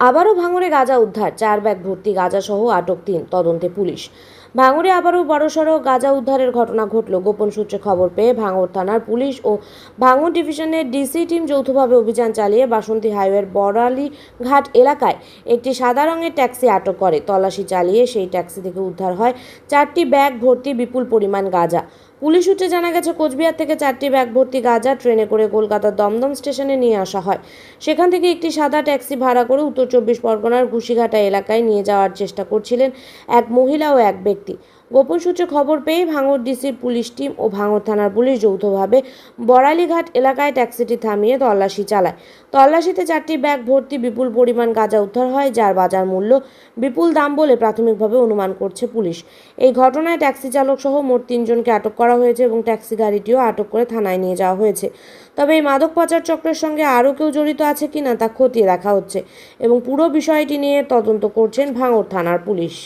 আবারও ভাঙড়ে গাঁজা উদ্ধার, 4 ব্যাগ ভর্তি গাঁজা সহ আটক 3, তদন্তে পুলিশ। ভাঙড়ে আবারও বড়সড় গাঁজা উদ্ধারের ঘটনা ঘটল। গোপন সূত্রে খবর পেয়ে ভাঙড় থানার পুলিশ ও ভাঙড় ডিভিশনের ডিসি টিম যৌথভাবে অভিযান চালিয়ে বাসন্তী হাইওয়ের বড়ালি ঘাট এলাকায় একটি সাদা রঙের ট্যাক্সি আটক করে। তল্লাশি চালিয়ে সেই ট্যাক্সি থেকে উদ্ধার হয় 4টি ব্যাগ ভর্তি বিপুল পরিমাণ গাঁজা। পুলিশ সূত্রে জানা গেছে, কোচবিহার থেকে 4টি ব্যাগ ভর্তি গাঁজা ট্রেনে করে কলকাতার দমদম স্টেশনে নিয়ে আসা হয়। সেখান থেকে একটি সাদা ট্যাক্সি ভাড়া করে উত্তর 24 পরগনার ঘুষিঘাটা এলাকায় নিয়ে যাওয়ার চেষ্টা করছিলেন এক মহিলা ও এক ব্যক্তি। গোপন সূত্রে খবর পেয়ে ভাঙড় ডিসির পুলিশ টিম ও ভাঙড় থানার পুলিশ যৌথভাবে বড়ালিঘাট এলাকায় ট্যাক্সিটি থামিয়ে তল্লাশি চালায়। তল্লাশিতে 4টি ব্যাগ ভর্তি বিপুল পরিমাণ গাঁজা উদ্ধার হয়, যার বাজার মূল্য বিপুল দাম বলে প্রাথমিকভাবে অনুমান করছে পুলিশ। এই ঘটনায় ট্যাক্সি চালক সহ মোট 3 জনকে আটক করা হয়েছে এবং ট্যাক্সি গাড়িটিও আটক করে থানায় নিয়ে যাওয়া হয়েছে। তবে এই মাদক পাচার চক্রের সঙ্গে আরও কেউ জড়িত আছে কিনা তা খতিয়ে দেখা হচ্ছে এবং পুরো বিষয়টি নিয়ে তদন্ত করছেন ভাঙড় থানার পুলিশ।